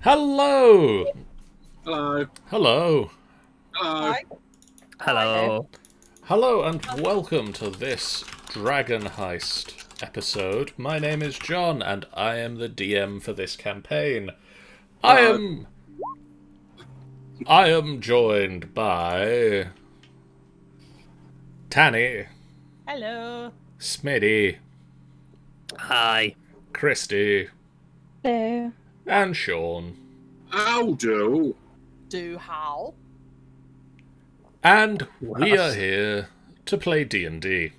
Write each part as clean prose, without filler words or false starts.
Hello! Hello. Hello! Hello. Hi. Hello. Hello and welcome to this Dragon Heist episode. My name is John and I am the DM for this campaign. I am joined by Tanny, Hello. Smitty, Hi. Christy, Hello. and Sean. How do? Do how? And we are here to play D&D.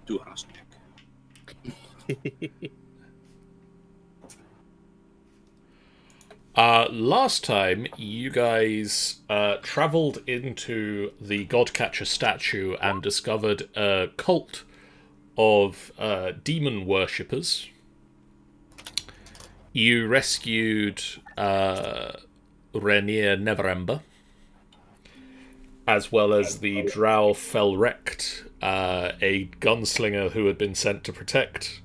Do hashtag. Last time, you guys travelled into the Godcatcher statue and discovered a cult of demon worshippers. You rescued Rainier Neverember, as well as the Drow Felrect, a gunslinger who had been sent to protect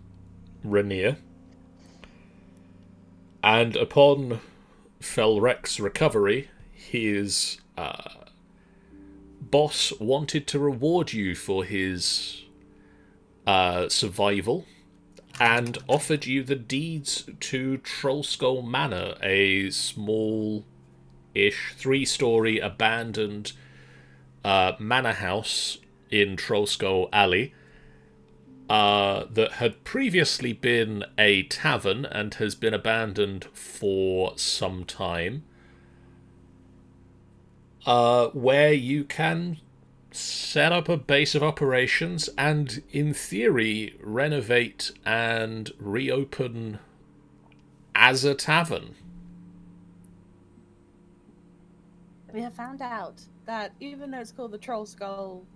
Rainier. And upon Felrec's recovery, his boss wanted to reward you for his survival and offered you the deeds to Trollskull Manor, a small-ish 3-story abandoned manor house in Trollskull Alley that had previously been a tavern and has been abandoned for some time, where you can set up a base of operations and, in theory, renovate and reopen as a tavern. We have found out that even though it's called the Trollskull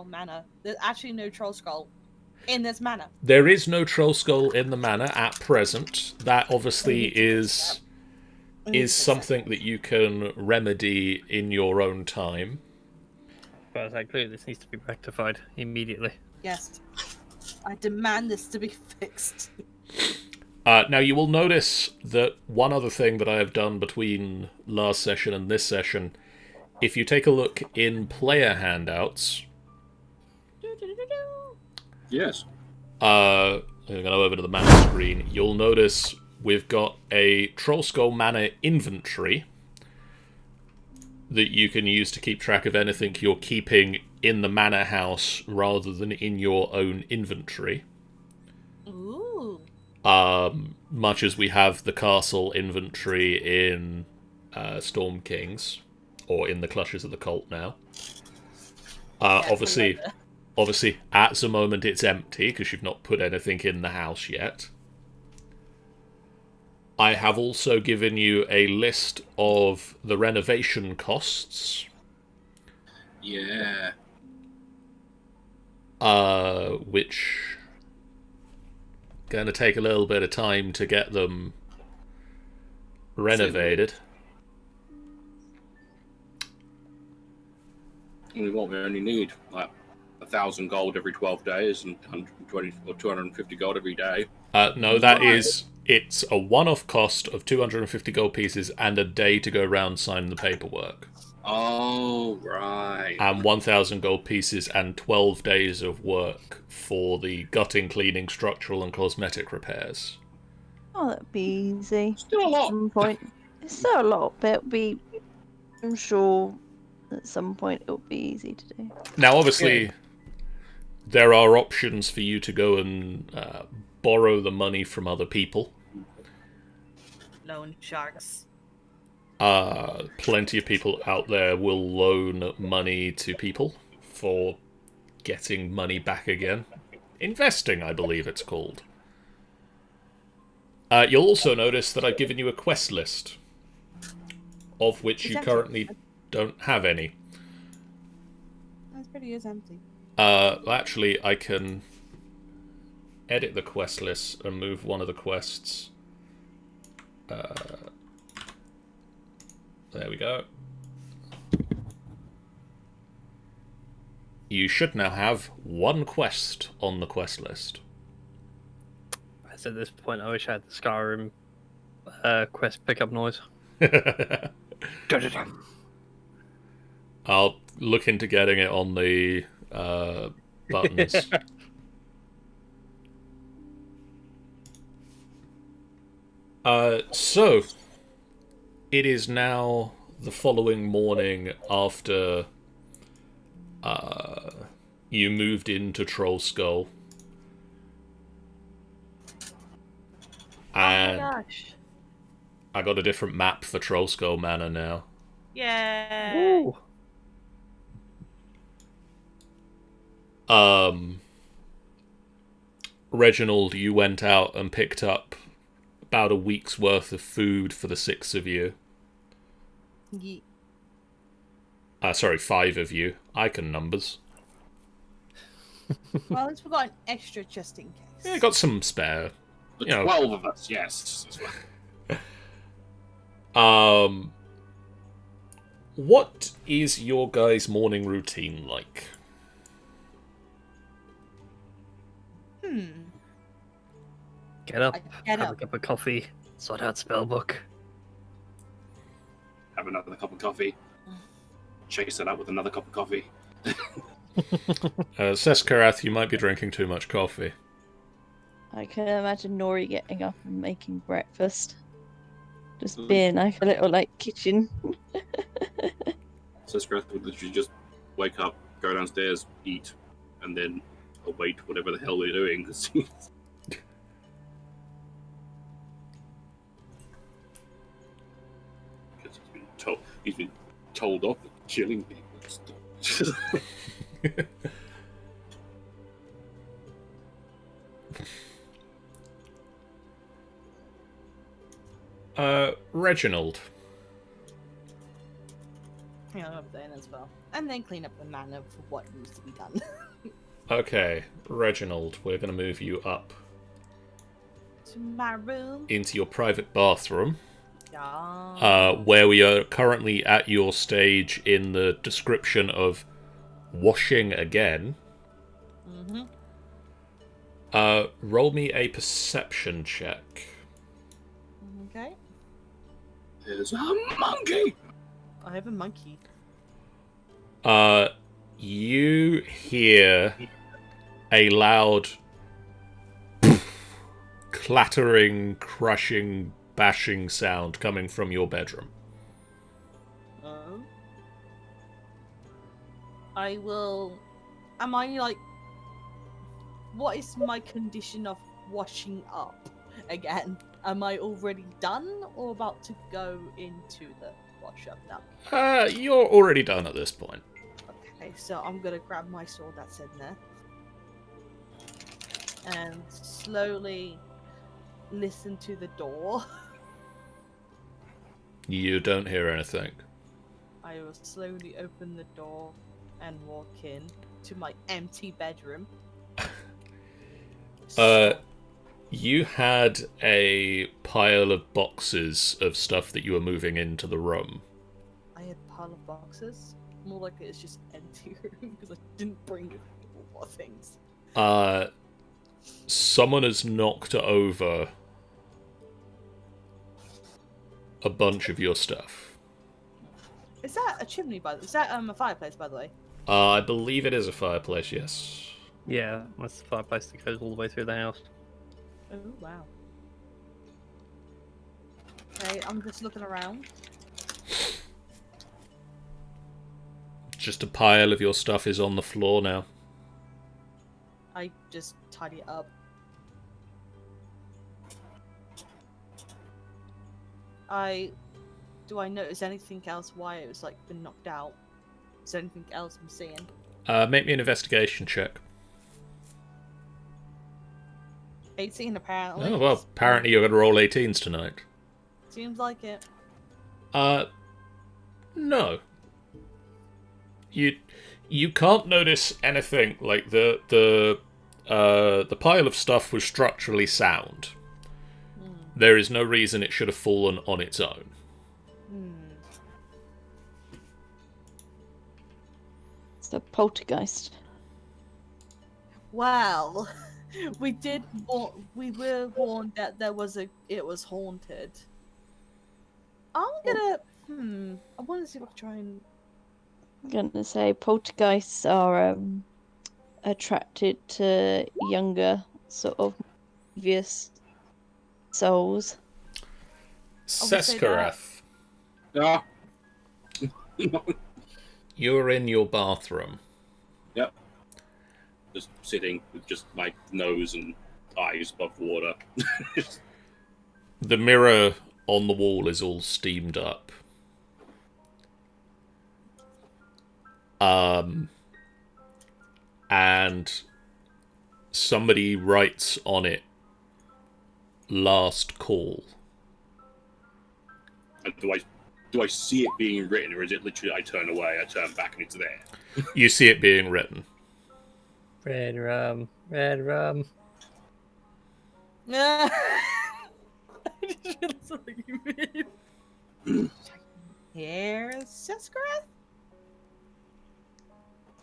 Manor, there's actually no Trollskull in this manor. There is no Trollskull in the manor at present. That obviously is something that you can remedy in your own time. As far as I clear, this needs to be rectified immediately. Yes. I demand this to be fixed. Now, you will notice that one other thing that I have done between last session and this session, if you take a look in player handouts, Yes. I'm going to go over to the map screen, you'll notice we've got a Trollskull Manor inventory that you can use to keep track of anything you're keeping in the manor house rather than in your own inventory. Ooh. Much as we have the castle inventory in Storm Kings, or in the Clutches of the Cult now. Obviously, at the moment it's empty because you've not put anything in the house yet. I have also given you a list of the renovation costs. Yeah. Which going to take a little bit of time to get them renovated. We only need like 1,000 gold every 12 days and 120 or 250 gold every day. No, that is... It's a one-off cost of 250 gold pieces and a day to go around signing the paperwork. Oh, right. And 1,000 gold pieces and 12 days of work for the gutting, cleaning, structural and cosmetic repairs. Oh, that'd be easy. Still a At lot. some point. It's still a lot, but it'll be... I'm sure at some point it'll be easy to do. Now, obviously, there are options for you to go and borrow the money from other people. Loan sharks. Plenty of people out there will loan money to people for getting money back again. Investing, I believe it's called. You'll also notice that I've given you a quest list, of which you currently don't have any. That's pretty empty. Actually, I can edit the quest list and move one of the quests. There we go. You should now have one quest on the quest list. At this point, I wish I had the Skyrim Quest pickup noise. I'll look into getting it on the buttons. So, it is now the following morning after you moved into Trollskull. And Oh my gosh. I got a different map for Trollskull Manor now. Yeah. Ooh. Reginald, you went out and picked up about a week's worth of food for the 6 of you. Sorry, 5 of you. I can numbers. Well, at least we got an extra just in case. Yeah, got some spare. The You know. 12 of us, yes. What is your guys' morning routine like? Get up, Get have up. a cup of coffee, sort out spellbook. Have another cup of coffee. Chase it up with another cup of coffee. Says Karath, you might be drinking too much coffee. I can imagine Nori getting up and making breakfast. Just being like a little like kitchen. So Scrath would literally just wake up, go downstairs, eat, and then await whatever the hell they're doing. Because he's been told off for killing people and stuff. Reginald. Clean up then as well. And then clean up the manor for what needs to be done. Okay, Reginald, we're going to move you up To my room. into your private bathroom, Yeah. where we are currently at your stage in the description of washing again. Mm-hmm. Roll me a perception check. Okay. There's a monkey! I have a monkey. You hear a loud clattering, crushing, bashing sound coming from your bedroom. Oh. I will. Am I like. What is my condition of washing up again? Am I already done or about to go into the wash up now? You're already done at this point. Okay, so I'm gonna grab my sword that's in there. And slowly listen to the door. You don't hear anything. I will slowly open the door and walk in to my empty bedroom. You had a pile of boxes of stuff that you were moving into the room. I had a pile of boxes. More likely it's just empty room because I didn't bring more things. Someone has knocked over a bunch of your stuff. Is that a chimney by the way? Is that a fireplace by the way? I believe it is a fireplace, yes. Yeah, that's the fireplace that goes all the way through the house. Oh wow. Okay, I'm just looking around. Just a pile of your stuff is on the floor now. I just tidy it up. Do I notice anything else why it was like been knocked out? Is there anything else I'm seeing? Make me an investigation check. 18 apparently. Oh, well, apparently you're going to roll 18s tonight. Seems like it. No. You can't notice anything. Like the pile of stuff was structurally sound. There is no reason it should have fallen on its own. It's a poltergeist. Well, we were warned that it was haunted. I'm gonna. I want to see if I can try and. I'm gonna say poltergeists are attracted to younger, sort of previous souls. would say that. Seskarath, Ah. you're in your bathroom. Yep. Just sitting with just my nose and eyes above water. The mirror on the wall is all steamed up. And somebody writes on it, "Last call." And do I see it being written, or is it literally I turn away, I turn back, and it's there? You see it being written. Red rum, red rum. I just realized something you mean. Here's Seskarath.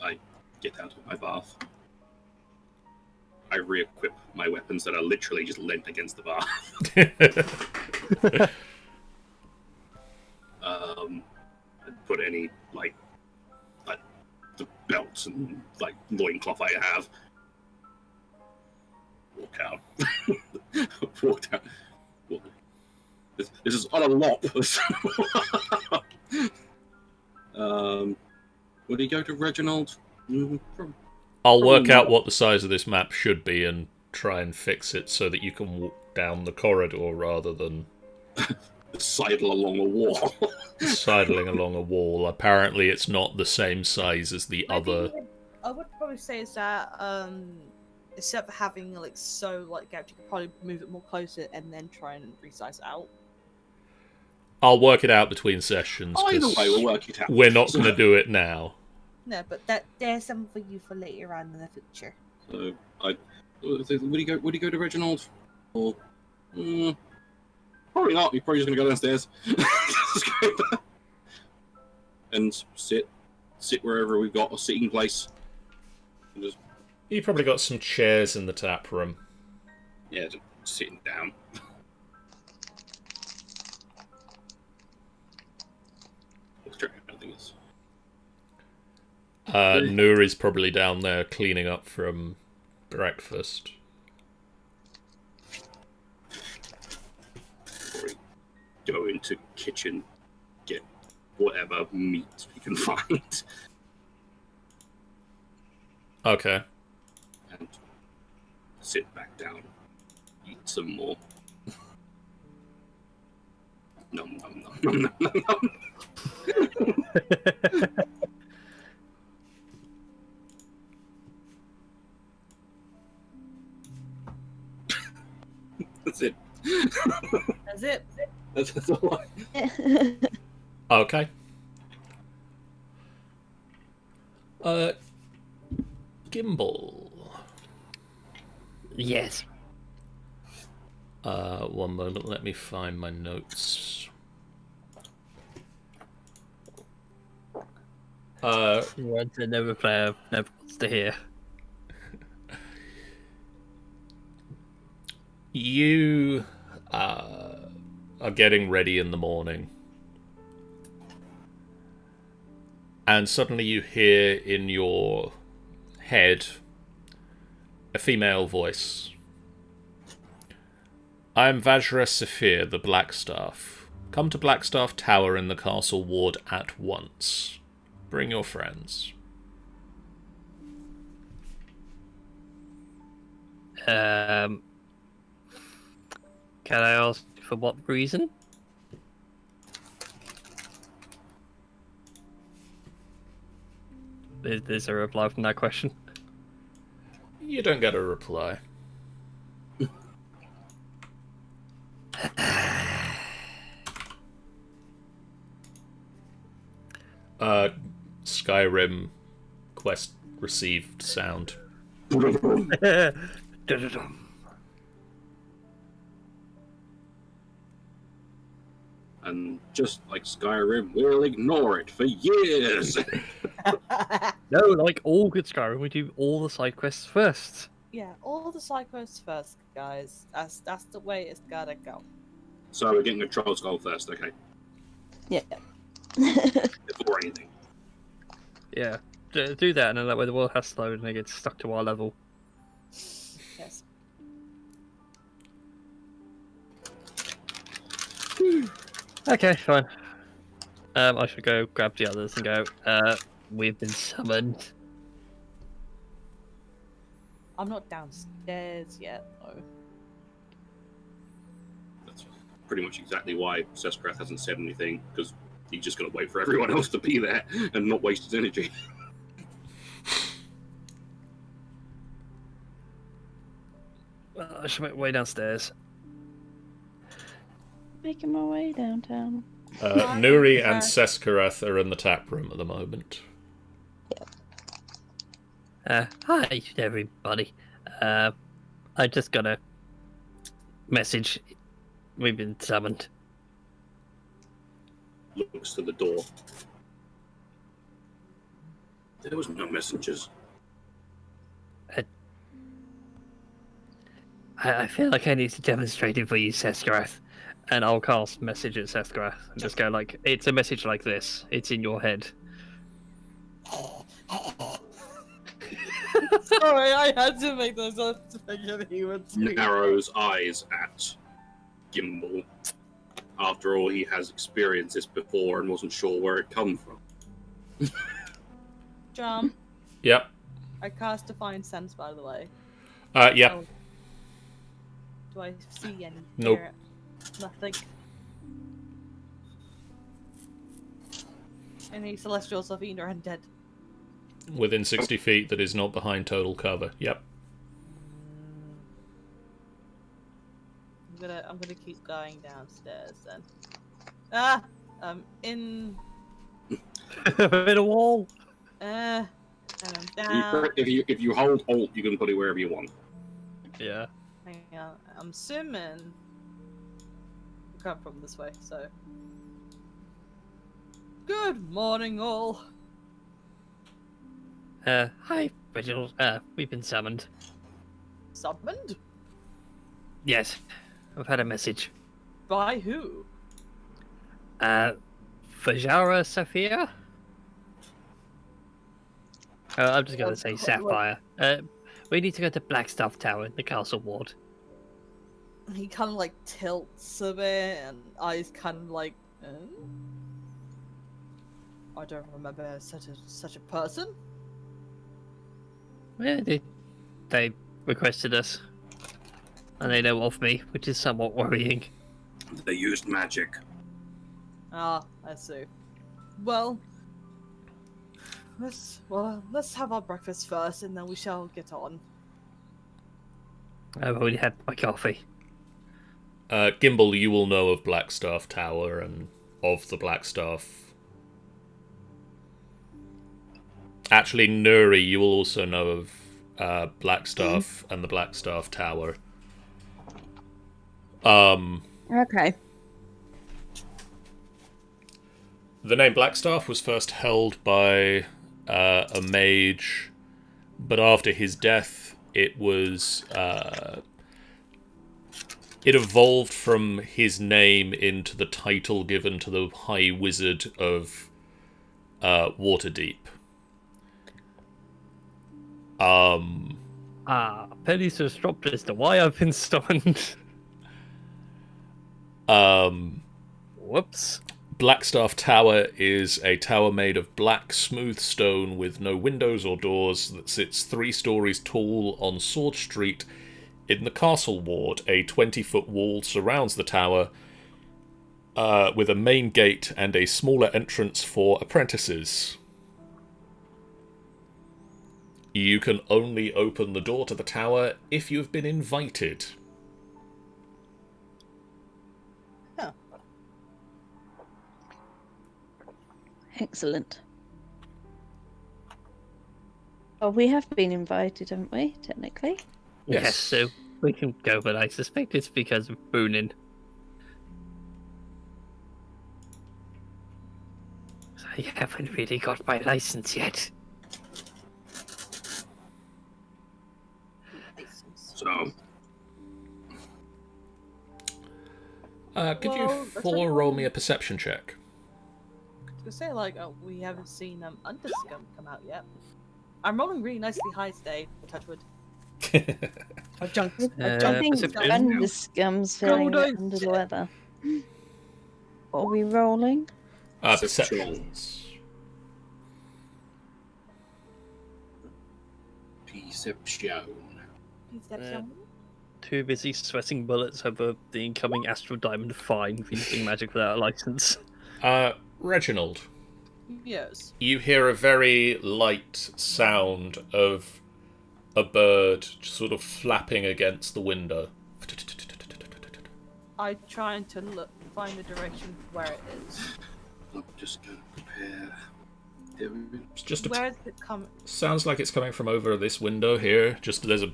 I get out of my bath. I re-equip my weapons that are literally just lent against the bath. And put any like the belts and like loincloth I have. Walk out. Walk out. This is on a lop. Would he go to Reginald? I'll work Probably out not. what the size of this map should be and try and fix it so that you can walk down the corridor rather than Sidle along a wall. sidling along a wall. Apparently, it's not the same size as the other. I would probably say is that instead of having like so like gapped, you could probably move it more closer and then try and resize it out. I'll work it out between sessions. Either 'Cause way, we'll work it out. we're not going to do it now. No, but there's something for you for later on in the future. So would he go to Reginald? Or probably not. He's probably just gonna go downstairs. Just go back. And sit wherever we've got a sitting place. And just You probably got some chairs in the tap room. just sitting down. Nothing else. Nuri's probably down there cleaning up from breakfast. Probably go into kitchen, get whatever meat we can find, Okay. and sit back down, eat some more. Nom nom nom nom nom nom nom. That's it. That's it. That's all Okay. Gimbal. Yes. 1 moment, let me find my notes. Words that never player never wants to hear. You are getting ready in the morning. And suddenly you hear in your head a female voice. I am Vajra Saphir, the Blackstaff. Come to Blackstaff Tower in the Castle Ward at once. Bring your friends. Can I ask for what reason? Is there a reply from that question? You don't get a reply. Skyrim quest received sound. And just like Skyrim, we'll ignore it for years. No, like all good Skyrim, we do all the side quests first. Yeah, all the side quests first, guys. That's the way it's gotta go. So we're getting a Trollskull first, okay? Yeah. before anything. Yeah, do that, and then that way the world has slowed and it gets stuck to our level. Yes. Okay, fine. I should go grab the others and go. We've been summoned. I'm not downstairs yet, though. That's pretty much exactly why Seskrath hasn't said anything, because he's just going to wait for everyone else to be there and not waste his energy. Well, I should make my way downstairs. Making my way downtown. Nuri and Seskarath are in the tap room at the moment. Hi, everybody. I just got a message. We've been summoned. Looks to the door. There was no messengers. I feel like I need to demonstrate it for you, Seskarath. And I'll cast message at Seskarath and just go like, it's a message like this. It's in your head. Sorry, I had to make those up to make sure that he would speak. Narrows eyes at Gimbal. After all, he has experienced this before and wasn't sure where it come from. Jump. Yep. I cast Divine Sense, by the way. Yep. Oh. Do I see any? Nope. Hear it? Nothing. Any celestials of either undead? Within 60 feet that is not behind total cover. Yep. I'm gonna keep going downstairs then. Ah! In In a wall. and I'm down. If you hold Alt, you can put it wherever you want. Yeah. Hang on. I'm assuming we come from this way, so. Good morning, all. Hi, Reginald. We've been summoned. Summoned? Yes. I've had a message. By who? Fajara Saphira? I'm just going to say Sapphire. We need to go to Blackstaff Tower in the castle ward. He kind of like tilts a bit, and eyes kind of like. I don't remember such a person. Yeah, they requested us. And they know of me, which is somewhat worrying. They used magic. Ah, I see. Well, let's have our breakfast first, and then we shall get on. I've already had my coffee. Gimbal, you will know of Blackstaff Tower and of the Blackstaff. Actually, Nuri, you will also know of Blackstaff and the Blackstaff Tower. Okay. The name Blackstaff was first held by a mage, but after his death, it was it evolved from his name into the title given to the High Wizard of Waterdeep. Penny's just dropped as to why I've been stunned. Whoops. Blackstaff Tower is a tower made of black, smooth stone with no windows or doors that sits 3 stories tall on Sword Street in the Castle Ward. A 20-foot wall surrounds the tower with a main gate and a smaller entrance for apprentices. You can only open the door to the tower if you've been invited. Excellent. Well, we have been invited, haven't we, technically? Yes, so we can go, but I suspect it's because of Boonin. I haven't really got my license yet. So, Could you roll me a perception check? gonna say, like, oh, we haven't seen Underscum come out yet. I'm rolling really nicely high today, Touchwood. I've junked. I Uh, think Perception. Underscum's feeling a bit Golden under the shit. weather. What are we rolling? Perceptions. Perception. Perception. Too busy sweating bullets over the incoming Astral Diamond fine for using magic without a license. Reginald, Yes. you hear a very light sound of a bird sort of flapping against the window. I trying to find the direction where it is. I'm just going to prepare. There we go. It's just Where is it coming? sounds like it's coming from over this window here. Just there's a.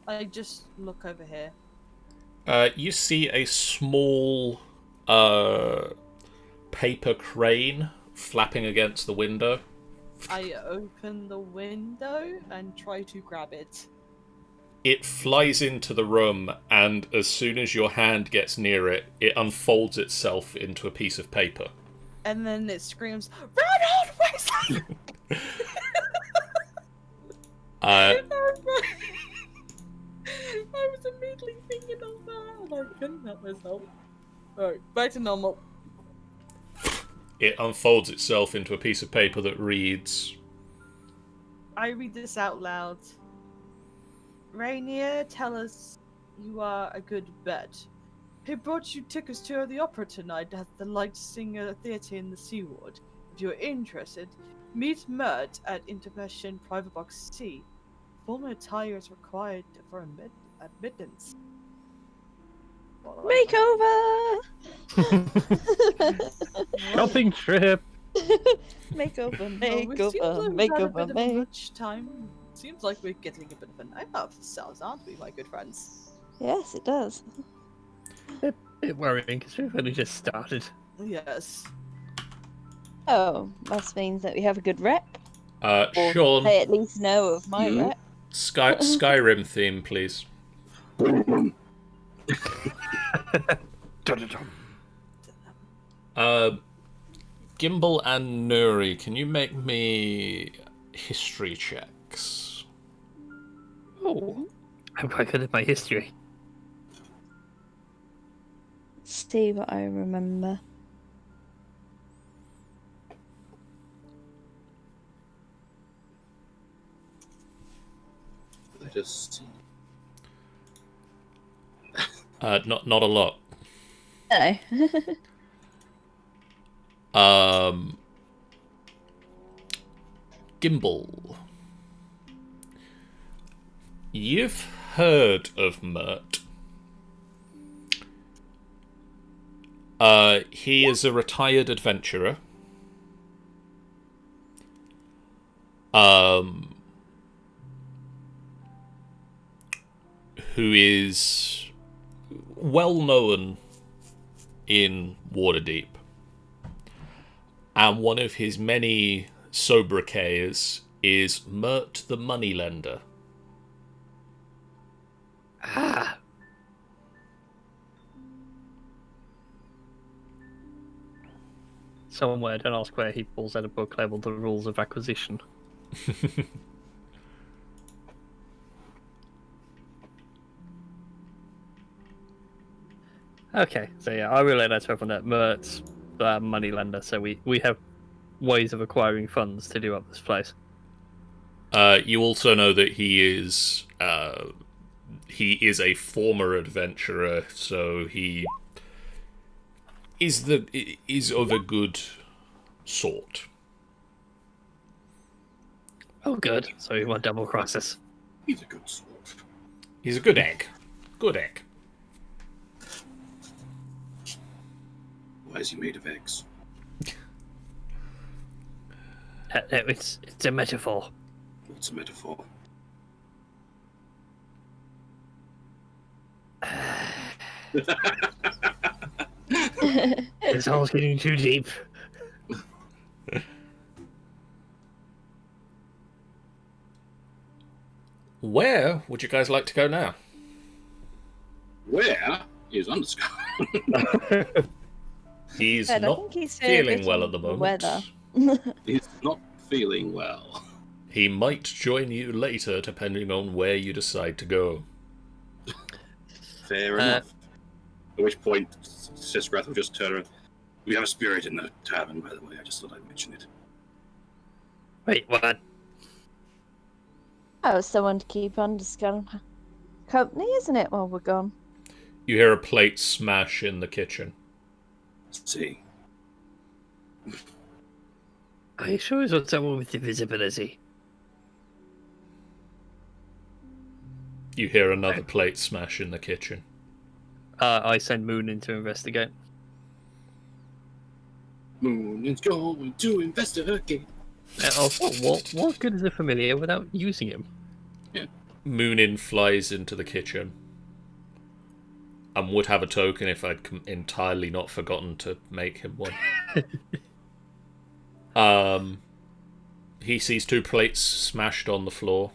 I just look over here. You see a small paper crane flapping against the window. I open the window and try to grab it. It flies into the room, and as soon as your hand gets near it, it unfolds itself into a piece of paper. And then it screams, Ronald, where's that? I was immediately thinking of that, and I couldn't help myself. Alright, back to normal. It unfolds itself into a piece of paper that reads, I read this out loud. Rainier, tell us you are a good bet. Who brought you tickets to the opera tonight at the Light Singer Theatre in the Seaward? If you're interested, meet Mert at Intermission Private Box C. Formal attire is required for admittance. Makeover! Shopping trip! Makeover, Well, it seems makeover, like we've had a makeover, bit of make. much time. Seems like we're getting a bit of a night out of ourselves, aren't we, my good friends? Yes, it does. Bit worrying because we've only just started. Yes. Oh, must means that we have a good rep. Or Sean, they at least know of my rep. Skyrim theme, please. Gimbal and Nuri, can you make me history checks? Oh, I'm quite good at my history. See what I remember. Let us see. Not a lot. No. Gimbal. You've heard of Mert. He is a retired adventurer. Who is well known in Waterdeep. And one of his many sobriquets is Mert the Moneylender. Ah, somewhere, don't ask where, he pulls out a book labeled The Rules of Acquisition. Okay, so yeah, I relay that to everyone that Mert's moneylender, so we have ways of acquiring funds to do up this place. You also know that he is a former adventurer, so he is of a good sort. Oh, good. So we want double cross us. He's a good sort. He's a good egg. Good egg. Why is he made of eggs? It's a metaphor. What's a metaphor? This hole's getting too deep. Where would you guys like to go now? Where is Underscum? He's And I not think he's feeling well at the moment. weather. He's not feeling well. He might join you later, depending on where you decide to go. Fair enough. At which point, Sisgrath will just turn around. We have a spirit in the tavern, by the way. I just thought I'd mention it. Wait, what? Oh, someone to keep under company, isn't it, while we're gone? You hear a plate smash in the kitchen. See. Are you sure it's not someone with invisibility? You hear another plate smash in the kitchen. I send Moon in to investigate. Moon is going to investigate. And also, what good is a familiar without using him? Yeah. Moonin flies into the kitchen. And would have a token if I'd entirely not forgotten to make him one. He sees 2 plates smashed on the floor.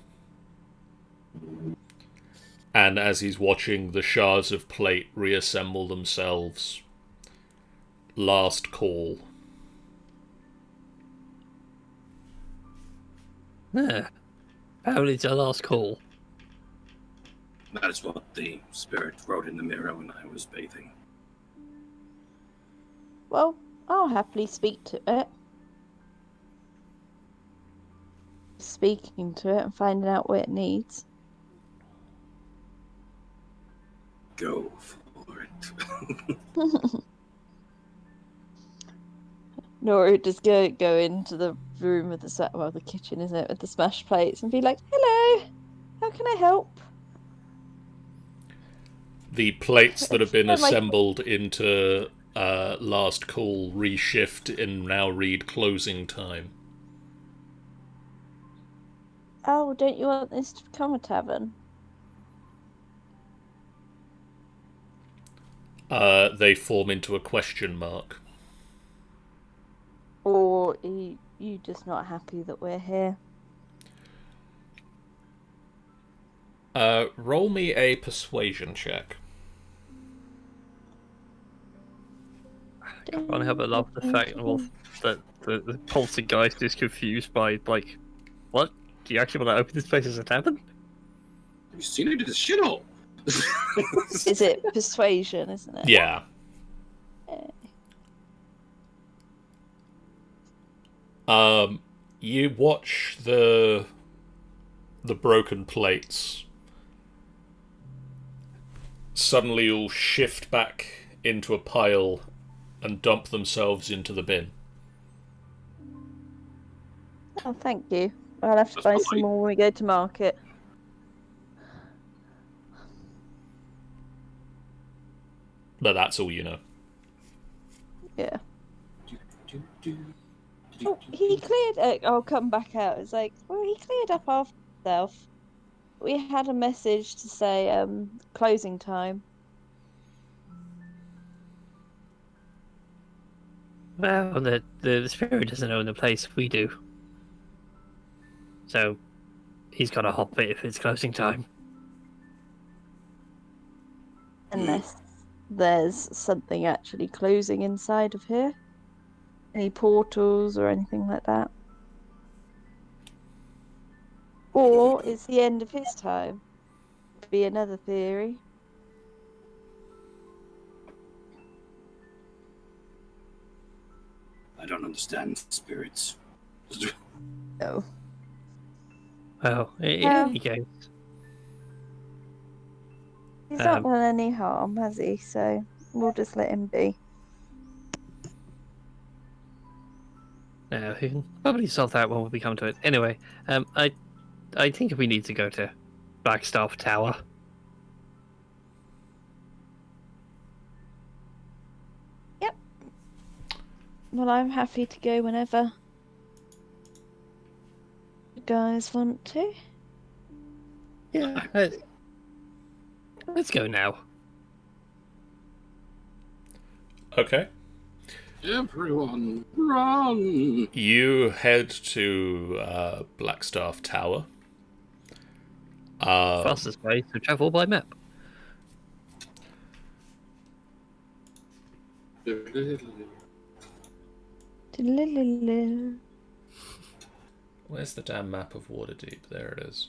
And as he's watching the shards of plate reassemble themselves, last call. Apparently it's our last call. That is what the spirit wrote in the mirror when I was bathing. Well, I'll happily speak to it. Speaking to it and finding out what it needs. Go for it. Nora would just go into the room with the kitchen, isn't it, with the smashed plates, and be like, "Hello, how can I help?" The plates that have been assembled into last call reshift and now read closing time. Oh, don't you want this to become a tavern? They form into a question mark. Or are you just not happy that we're here? Roll me a persuasion check. I can't help but love the fact that the poltergeist is confused by, like, what? Do you actually want to open this place as a tavern? Have you seen it? It's a shithole. Is it persuasion, isn't it? Yeah. You watch the broken plates suddenly all shift back into a pile and dump themselves into the bin. Oh, thank you. I'll have to buy some more when we go to market. But that's all you know. Yeah. Oh, he cleared. I'll come back out. It's like, well, he cleared up after himself. We had a message to say closing time. Well, the spirit doesn't own the place, we do. So, he's got to hop it if it's closing time. Unless there's something actually closing inside of here. Any portals or anything like that. Or it's the end of his time. Could be another theory. I don't understand spirits. No. Well, in any case. He's not done any harm, has he? So we'll just let him be. No, we can probably solve that when we come to it. Anyway, I think we need to go to Blackstaff Tower. Yep. Well, I'm happy to go whenever you guys want to. Yeah, let's go now. Okay. Everyone, run! You head to Blackstaff Tower. Fastest way to travel by map. Where's the damn map of Waterdeep? There it is.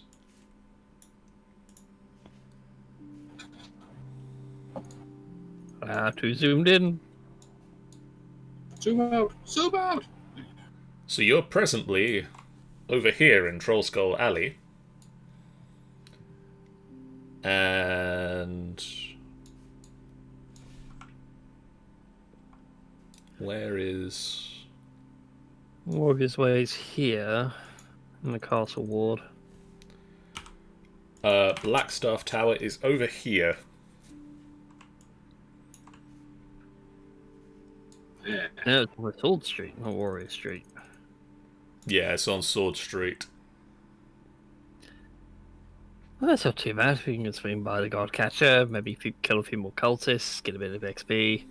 Too zoomed in. Zoom out! Zoom out! So you're presently over here in Trollskull Alley. And where is... Warrior's Way is here, in the castle ward. Blackstaff Tower is over here. Yeah. No, it's on Sword Street, not Warrior Street. Yeah, it's on Sword Street. Well, that's not too bad. We can swing by the God Catcher, maybe kill a few more cultists, get a bit of XP.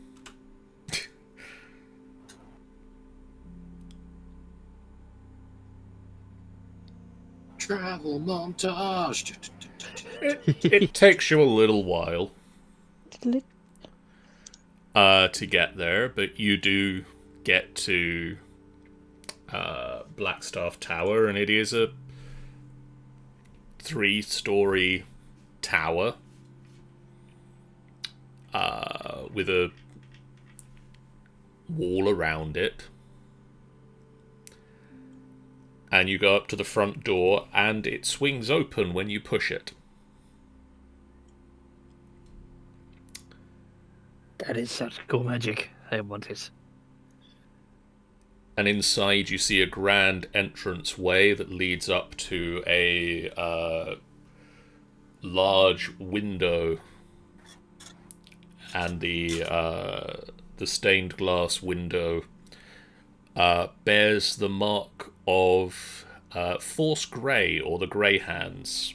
Travel montage. It takes you a little while to get there, but you do get to Blackstaff Tower, and it is a 3-story tower with a wall around it. And you go up to the front door, and it swings open when you push it. That is such cool magic. I want it. And inside you see a grand entrance way that leads up to a large window. And the stained glass window bears the mark of Force Grey, or the Greyhands.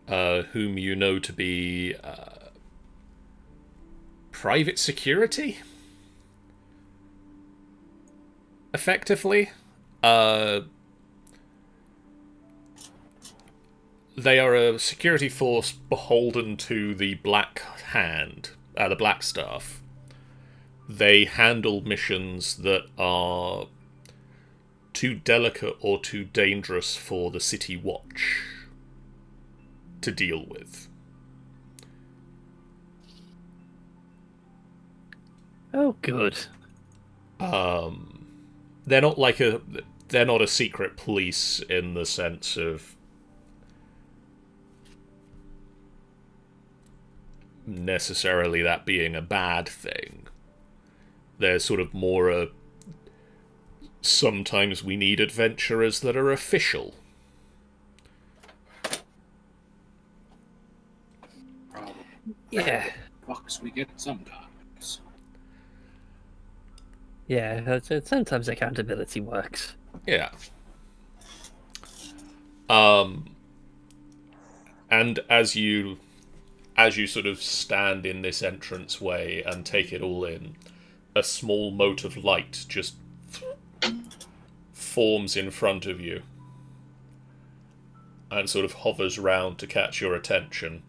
Whom you know to be private security? Effectively. They are a security force beholden to the Black Hand, the Black Staff. They handle missions that are too delicate or too dangerous for the City Watch to deal with. Oh, good. They're not like they're not a secret police in the sense of necessarily that being a bad thing. They're sort of more sometimes we need adventurers that are official. Yeah. Fucks we get sometimes. Yeah, sometimes accountability works. Yeah. And as you sort of stand in this entranceway and take it all in, a small mote of light just forms in front of you and sort of hovers round to catch your attention,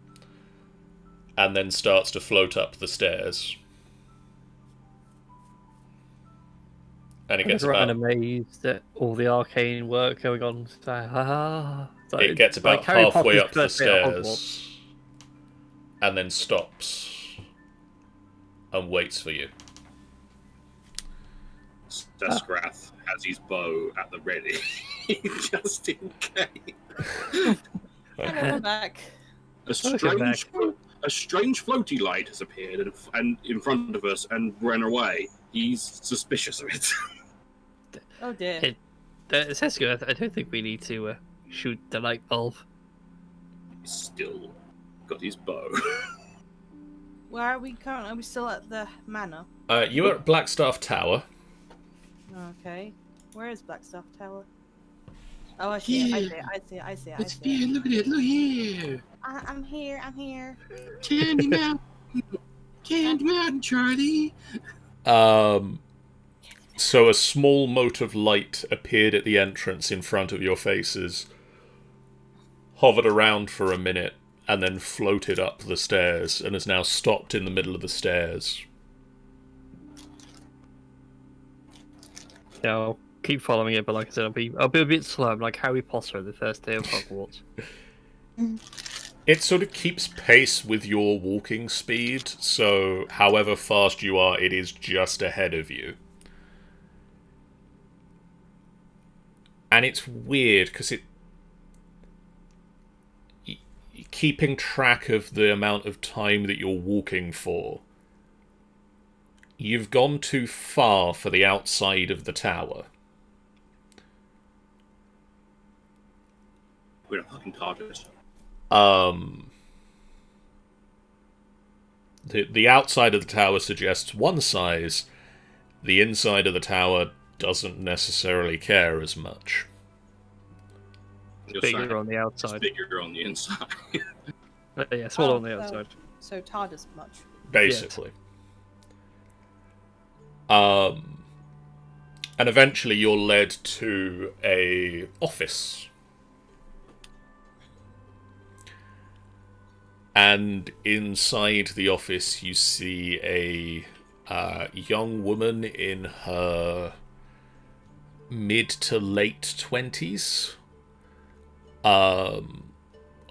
and then starts to float up the stairs. And it gets I'm about... amazed at all the arcane work going on. It gets about Harry halfway Potter's up the first day at Hogwarts. stairs, and then stops and waits for you. Desgrath has his bow at the ready, just in case. I'm back. A strange floaty light has appeared and in front of us and ran away. He's suspicious of it. Oh dear. Sesko, I don't think we need to shoot the light bulb. He's still got his bow. Where are we currently? Are we still at the manor? You are at Blackstaff Tower. Okay. Where is Blackstaff Tower? Oh, I see it. I see it. Look at it. Look here. I'm here. Candy Mountain. Candy Mountain, Charlie. So a small mote of light appeared at the entrance in front of your faces, hovered around for a minute, and then floated up the stairs and has now stopped in the middle of the stairs. Yeah, I'll keep following it, but like I said, I'll be a bit slow. I'm like Harry Potter the first day of Hogwarts. It sort of keeps pace with your walking speed, so however fast you are, it is just ahead of you. And it's weird, because keeping track of the amount of time that you're walking for, you've gone too far for the outside of the tower. We're a fucking target. The outside of the tower suggests one size. The inside of the tower doesn't necessarily care as much. You're Bigger saying on the it's outside. bigger on the inside. Yeah, smaller Oh, on the outside. So TARDIS much. Basically. And eventually you're led to a office. And inside the office you see a young woman in her mid to late 20s,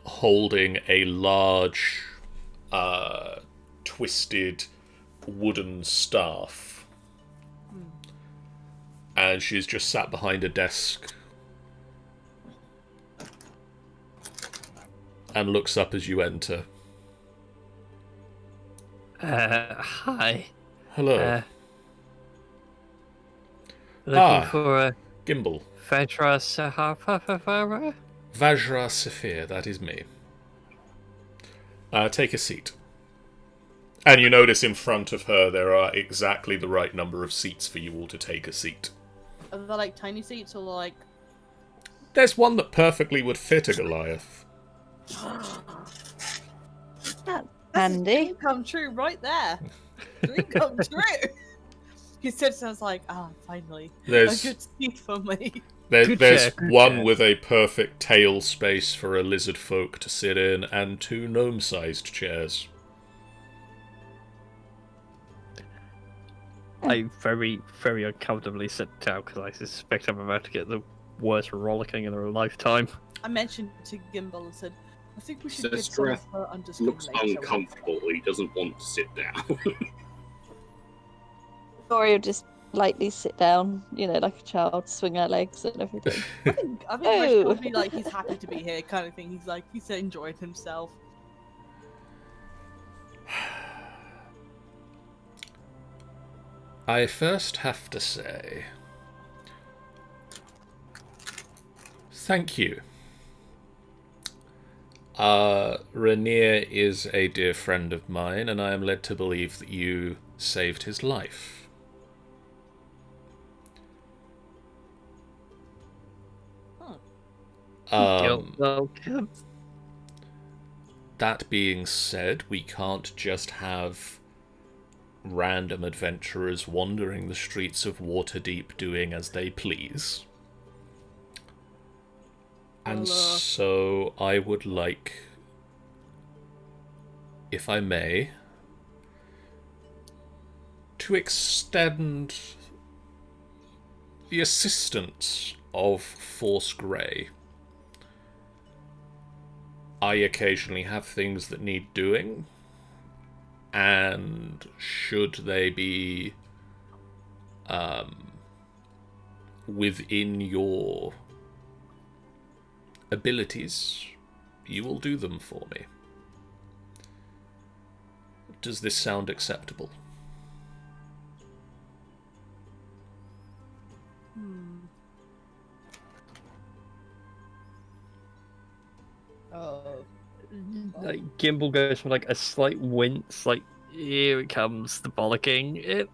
holding a large twisted wooden staff. And she's just sat behind a desk and looks up as you enter. Hi. Hello. Looking for Gimbal. Vedra Sahara? Vajra Saphir, that is me. Take a seat. And you notice in front of her there are exactly the right number of seats for you all to take a seat. Are they like tiny seats or like? There's one that perfectly would fit a Goliath. That's handy. Dream come true right there. Dream come true. He sits and was like, finally, a There's good seat for me. there's chair, one chair. with a perfect tail space for a lizard folk to sit in, and 2 gnome-sized chairs. I very, very uncomfortably sit down because I suspect I'm about to get the worst rollicking in a lifetime. I mentioned to Gimbal and said, I think we should So get some of Strath her underskin Looks later. uncomfortable. He doesn't want to sit down. Or he'll just lightly sit down, like a child, swing her legs and everything. I think Rich probably like he's happy to be here kind of thing. He's enjoying himself. I first have to say, thank you. Rainier is a dear friend of mine, and I am led to believe that you saved his life. Welcome. That being said, we can't just have random adventurers wandering the streets of Waterdeep doing as they please. And so I would like, if I may, to extend the assistance of Force Grey. I occasionally have things that need doing, and should they be within your abilities, you will do them for me. Does this sound acceptable? Like, Gimbal goes from like a slight wince, like, here it comes, the bollocking.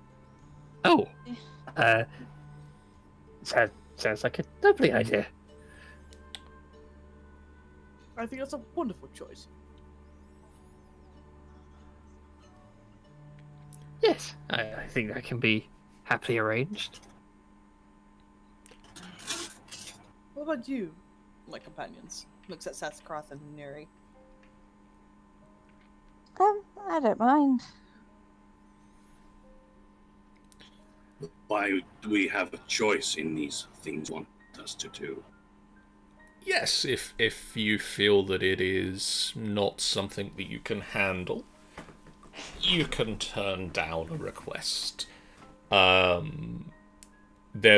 Sounds like a lovely idea. I think that's a wonderful choice. Yes, I think that can be happily arranged. What about you, my companions? Looks at Saskarath and Neri. I don't mind. Why do we have a choice in these things you want us to do? Yes, if you feel that it is not something that you can handle, you can turn down a request. There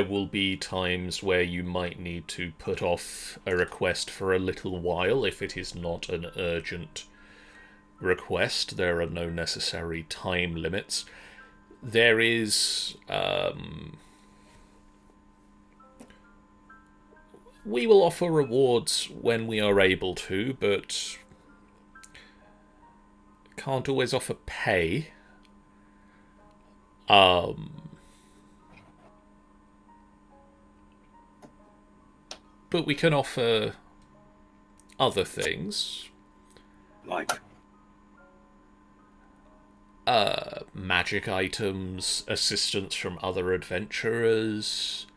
will be times where you might need to put off a request for a little while if it is not an urgent request. There are no necessary time limits. There is... we will offer rewards when we are able to, but can't always offer pay. But we can offer other things. Like? Magic items, assistance from other adventurers,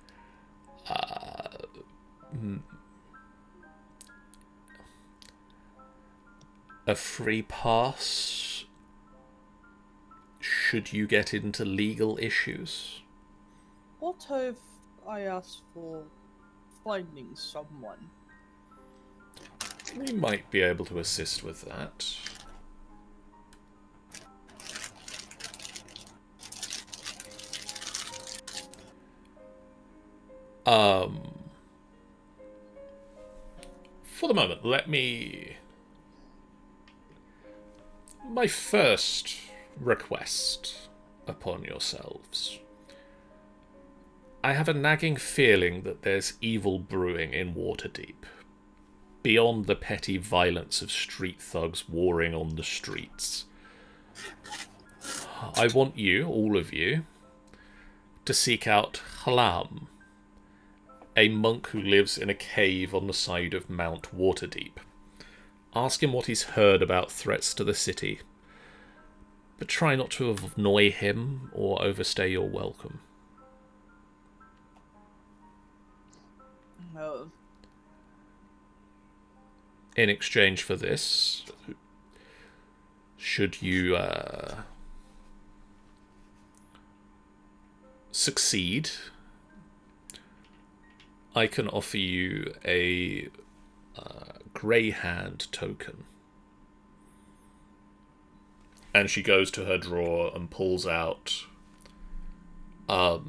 a free pass should you get into legal issues. What if I asked for finding someone? We might be able to assist with that. For the moment, let me... My first request upon yourselves. I have a nagging feeling that there's evil brewing in Waterdeep, beyond the petty violence of street thugs warring on the streets. I want you, all of you, to seek out Halam, a monk who lives in a cave on the side of Mount Waterdeep. Ask him what he's heard about threats to the city, but try not to annoy him or overstay your welcome. No. In exchange for this, should you succeed, I can offer you a Greyhand Token. And she goes to her drawer and pulls out 4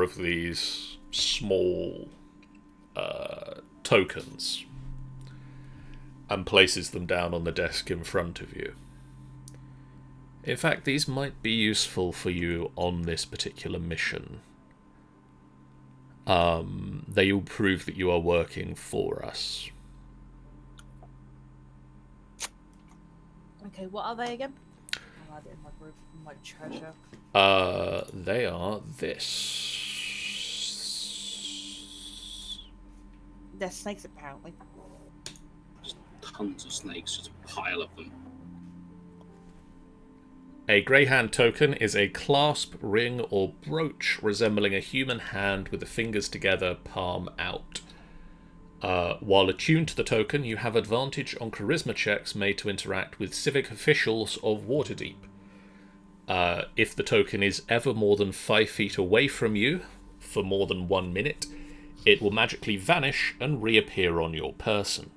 of these small tokens and places them down on the desk in front of you. In fact, these might be useful for you on this particular mission. They will prove that you are working for us. Okay, what are they again? I'll add it in my group, my treasure. They are this. They're snakes, apparently. There's tons of snakes, just a pile of them. A Greyhand Token is a clasp, ring, or brooch resembling a human hand with the fingers together, palm out. While attuned to the token, you have advantage on charisma checks made to interact with civic officials of Waterdeep. If the token is ever more than 5 feet away from you for more than 1 minute, it will magically vanish and reappear on your person.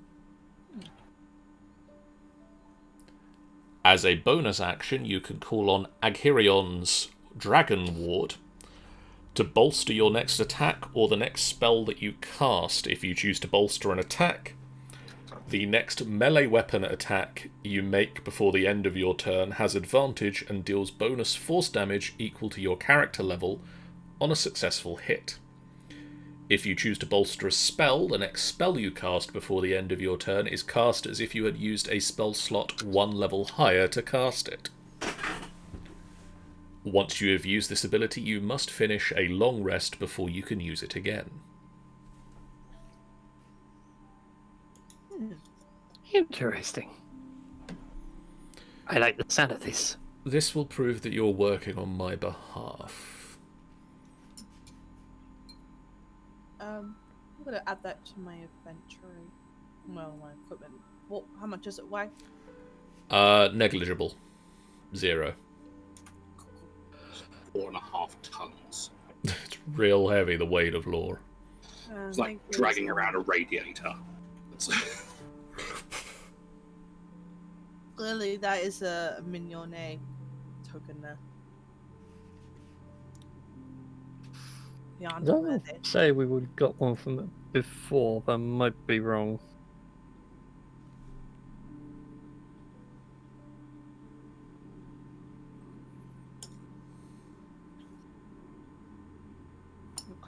As a bonus action, you can call on Aghirion's Dragon Ward to bolster your next attack or the next spell that you cast. If you choose to bolster an attack, the next melee weapon attack you make before the end of your turn has advantage and deals bonus force damage equal to your character level on a successful hit. If you choose to bolster a spell, the next spell you cast before the end of your turn is cast as if you had used a spell slot 1 level higher to cast it. Once you have used this ability, you must finish a long rest before you can use it again. Interesting. I like the sound of this. This will prove that you're working on my behalf. I'm gonna add that to my inventory. Well, my equipment. What? How much does it weigh? Negligible. 0. 4.5 tons. It's real heavy, the weight of lore. It's like dragging around a radiator. Clearly, that is a mignonne token there. Beyond Don't say we would have got one from before, but I might be wrong.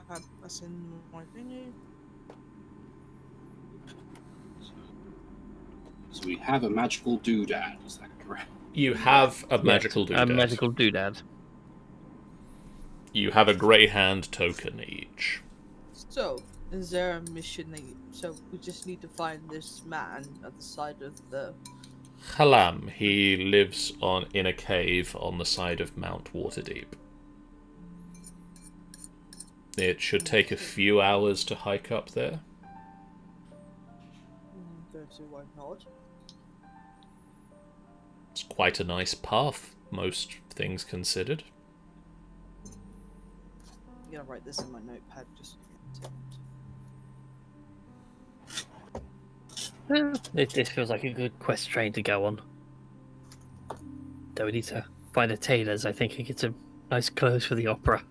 Okay, that's in my thingy. So we have a magical doodad, is that correct? You have a magical doodad. A magical doodad. You have a Greyhand token each. So, is there a mission that so we just need to find this man at the side of the... Halam, he lives in a cave on the side of Mount Waterdeep. It should take a few hours to hike up there. Don't see why not. It's quite a nice path, most things considered. I'm gonna write this in my notepad just This feels like a good quest train to go on. Though we need to find a tailor's, I think, and get some nice clothes for the opera.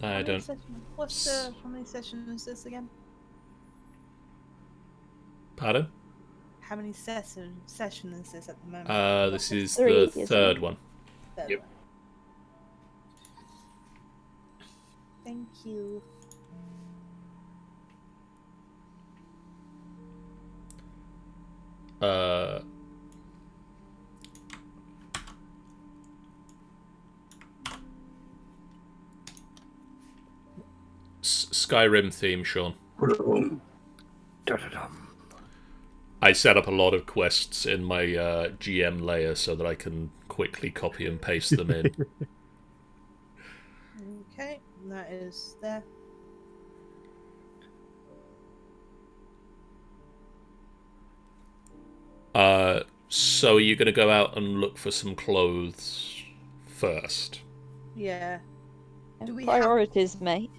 I don't... How many sessions is this again? Pardon? How many session is this at the moment? This is 3, the isn't third it? one. Yep. Thank you. Skyrim theme, Sean. Dun-dun-dun. I set up a lot of quests in my GM layer so that I can quickly copy and paste them in. Okay, that is there. So are you going to go out and look for some clothes first? Yeah. Do we Priorities, mate.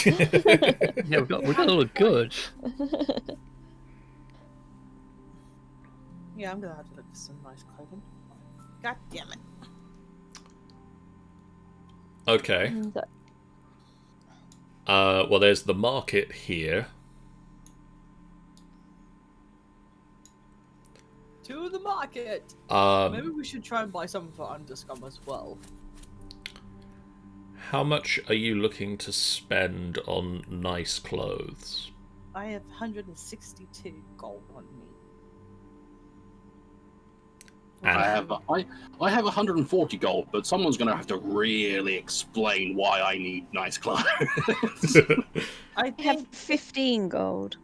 Yeah, we got to look good. Yeah, I'm gonna have to look for some nice clothing. God damn it. Okay. And, Well, there's the market here. To the market! Maybe we should try and buy some for Underscum as well. How much are you looking to spend on nice clothes? I have 162 gold on me. And I have 140 gold, but someone's going to have to really explain why I need nice clothes. I I have think 15 gold.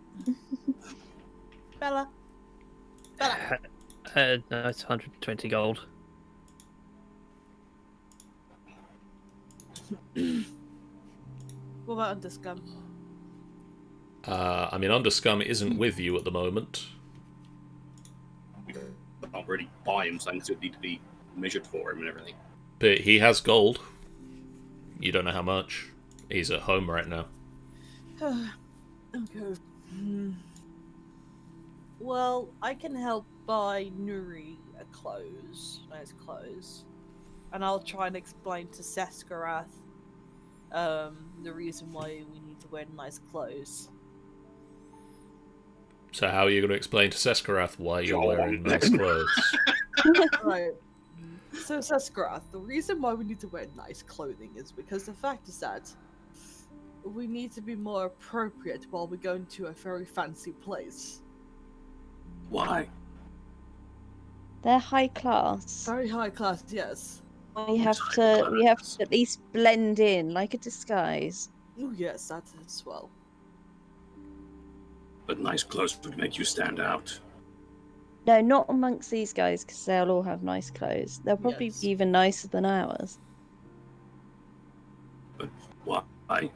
Bella. Bella. No, it's 120 gold. What about Underscum? I mean, Underscum isn't with you at the moment. I can't really buy him things that need to be measured for him and everything. But he has gold. You don't know how much. He's at home right now. Okay. Well, I can help buy Nuri nice clothes. And I'll try and explain to Seskarath the reason why we need to wear nice clothes. So how are you going to explain to Seskarath why you're wearing nice clothes? Right. So Seskarath, the reason why we need to wear nice clothing is because the fact is that we need to be more appropriate while we go into a very fancy place. Why? They're high class. Very high class, yes. We have to at least blend in like a disguise. Oh yes, that as well. But nice clothes would make you stand out. No, not amongst these guys because they'll all have nice clothes. They'll probably Yes. be even nicer than ours. But what? Aye.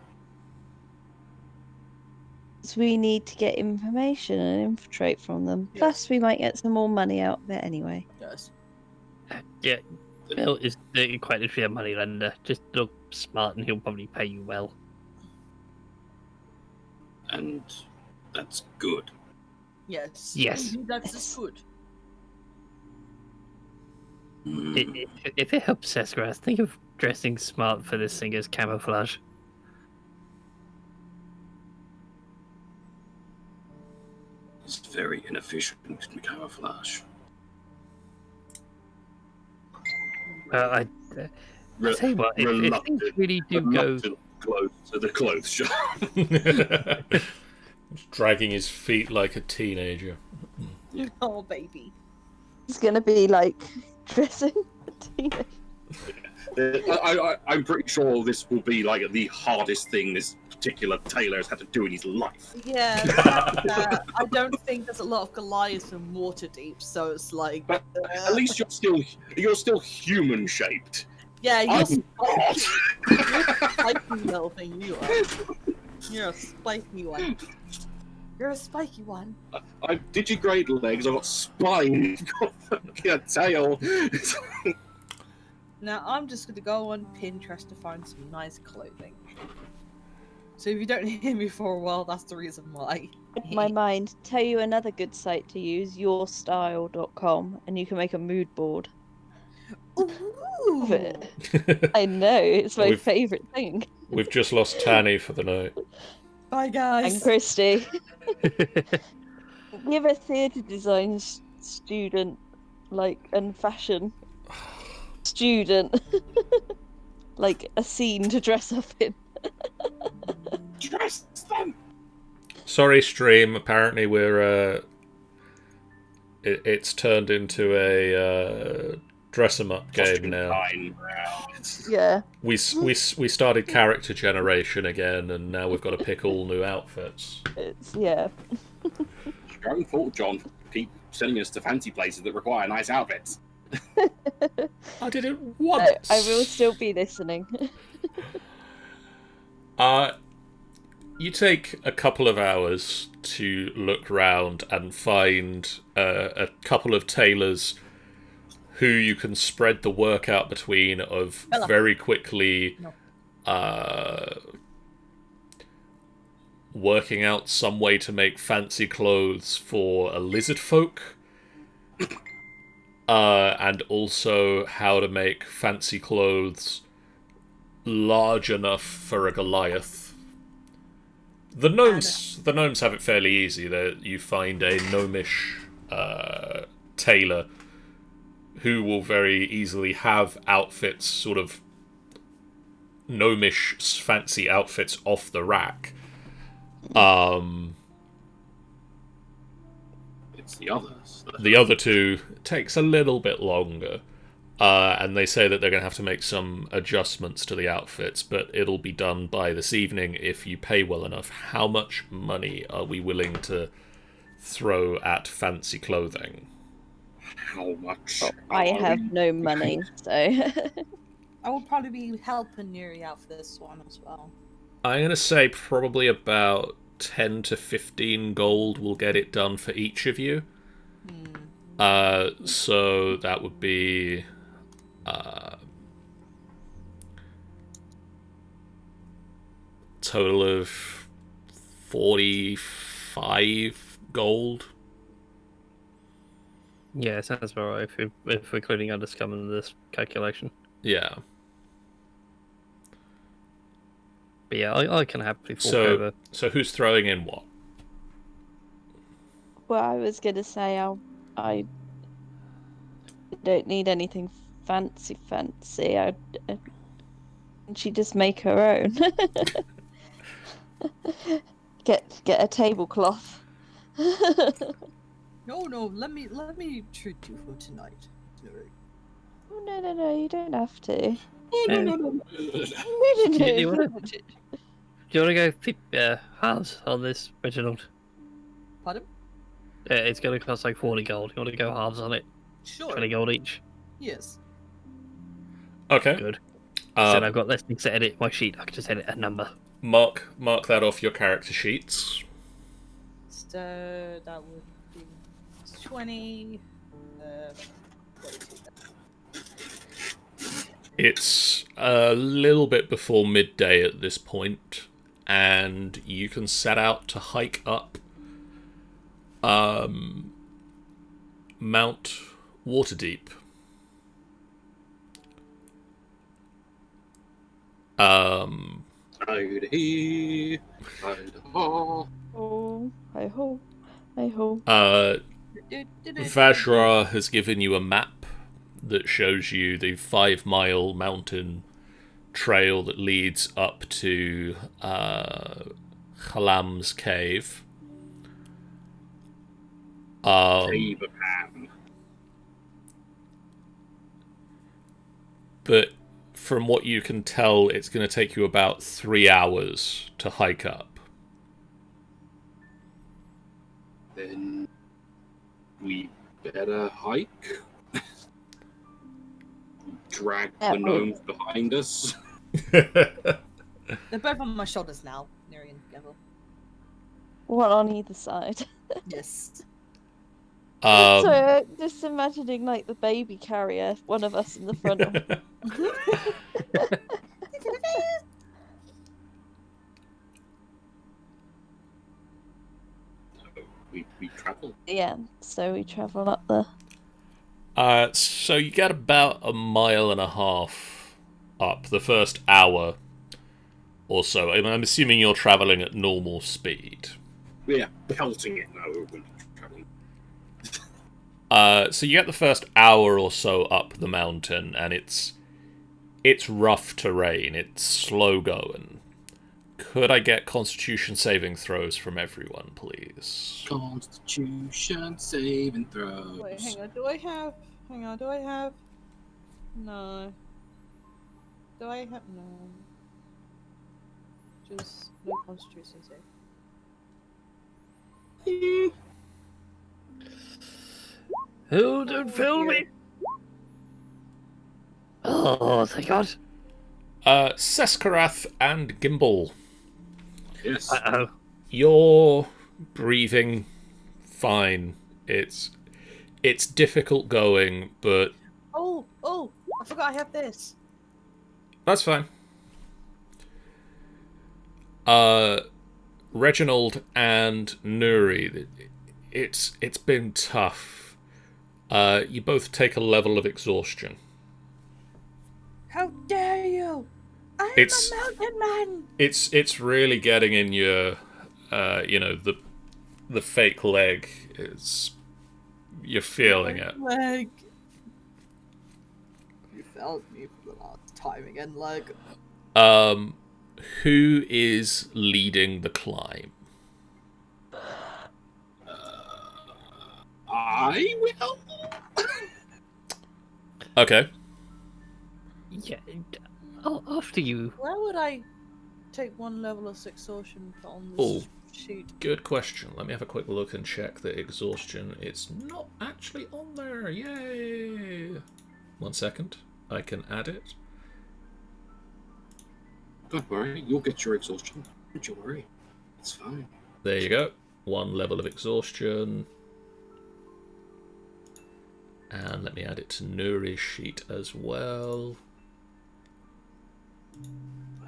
So we need to get information and infiltrate from them. Plus, we might get some more money out of it anyway. Yes. Yeah, Bill is quite literally a moneylender. Just look smart and he'll probably pay you well. And that's good. Yes. Yes. That's just good. If it helps Sesgrass, think of dressing smart for this thing as camouflage. It's very inefficient camouflage. I tell you what, if things really do go... Close to the clothes shop. Dragging his feet like a teenager. Oh, baby. It's gonna be like dressing a teenager. I'm pretty sure this will be like the hardest thing this particular tailor has had to do in his life. Yeah, I don't think there's a lot of Goliaths in Waterdeep, so it's like. But at least you're still human shaped. Yeah, you're I'm not. a spiky little thing. You are. You're a spiky one. You're a spiky one. I've digigrade legs. I've got spine. I've got a tail. Now I'm just gonna go on Pinterest to find some nice clothing. So if you don't hear me for a while, that's the reason why. In my mind, tell you another good site to use, yourstyle.com, and you can make a mood board. Ooh. Of it. I know, it's my favourite thing. We've just lost Tanny for the night. Bye, guys. And Christy. We have a theatre design student, and fashion student, like a scene to dress up in. Dress them. Sorry, stream. Apparently, we're it's turned into a dress 'em up game now. Yeah. We started character generation again, and now we've got to pick all new outfits. Yeah. Your own fault, John. Keep sending us to fancy places that require nice outfits. I did it once. I will still be listening. You take a couple of hours to look round and find a couple of tailors who you can spread the work out between of very quickly working out some way to make fancy clothes for a lizard folk, and also how to make fancy clothes large enough for a Goliath. The gnomes have it fairly easy. You find a gnomish tailor who will very easily have outfits, sort of gnomish fancy outfits off the rack. It's the others. The other two takes a little bit longer. And they say that they're going to have to make some adjustments to the outfits, but it'll be done by this evening if you pay well enough. How much money are we willing to throw at fancy clothing? How much? I have no money, so... I will probably be helping Neri out for this one as well. I'm going to say probably about 10 to 15 gold will get it done for each of you. So that would be... total of 45 gold. Yeah, sounds about right if we're including underscum in this calculation. Yeah. But yeah, I can happily fork over. So who's throwing in what? Well, I was going to say I don't need anything fancy. And she just make her own. Get a tablecloth. No, let me treat you for tonight, Neri. Oh, no, you don't have to. No. Do you want to go halves on this, Reginald? Pardon? It's going to cost like 40 gold. You want to go halves on it? Sure. 20 gold each. Yes. Okay. Good. Said I've got less things to edit my sheet. I can just edit a number. Mark that off your character sheets. So that would be 20. 42. It's a little bit before midday at this point, and you can set out to hike up Mount Waterdeep. Hi-de-hee, hi-de-haw. Oh, hi ho, hi ho. Vajra has given you a map that shows you the 5-mile mountain trail that leads up to Halam's cave. Cave of Ham. But from what you can tell, it's going to take you about 3 hours to hike up. Then we better hike. Drag the gnomes behind us. They're both on my shoulders now, Neri and Gavel. One on either side. Yes. So just imagining like the baby carrier, one of us in the front. We travel. Yeah, so we travel up the. So you get about 1.5 miles up the first hour or so. I'm assuming you're traveling at normal speed. Yeah, pelting it now. We're traveling. So you get the first hour or so up the mountain, and it's rough terrain. It's slow going. Could I get Constitution saving throws from everyone, please? Constitution saving throws. Wait, hang on. Do I have? No. Do I have? No. Just no Constitution save. Oh, don't fail me! Oh, thank God. Seskarath and Gimbal. Yes. Uh-oh. You're breathing fine. It's difficult going, but Oh! I forgot I have this. that's fine. Reginald and Nuri, it's been tough. You both take a level of exhaustion. How dare you! I'm a mountain man! It's really getting in your, the fake leg. You're feeling it. Leg. You failed me for the last time again, leg. Who is leading the climb? I will. Okay. Yeah, after you. Where would I take 1 level of exhaustion on Oh. this sheet? Good question. Let me have a quick look and check the exhaustion. It's not actually on there. Yay! 1 second. I can add it. Don't worry, you'll get your exhaustion. Don't you worry. It's fine. There you go. 1 level of exhaustion. And let me add it to Nuri's sheet as well.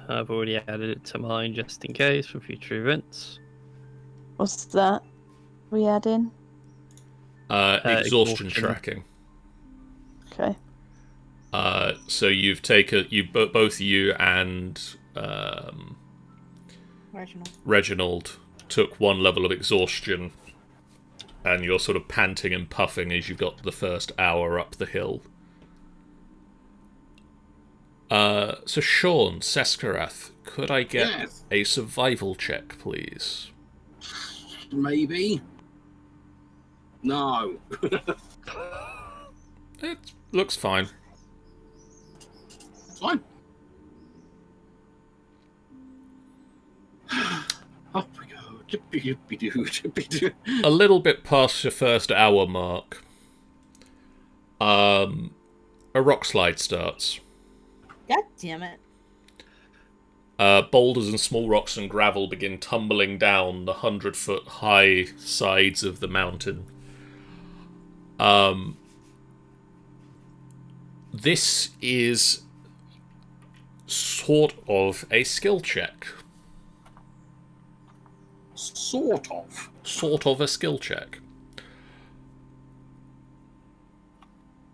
I've already added it to mine just in case for future events. What's that? We add in? Exhaustion exhaustion. tracking. Okay. So you've taken both you and Reginald took 1 level of exhaustion, and you're sort of panting and puffing as you got the first hour up the hill. So Sean, Seskarath, could I get a survival check, please? Maybe. No. It looks fine. It's fine. Up we go. Jippy-jippy-doo, jippy-doo. A little bit past your first hour mark, a rock slide starts. God damn it. Boulders and small rocks and gravel begin tumbling down the 100-foot high sides of the mountain. This is sort of a skill check. Sort of. Sort of a skill check.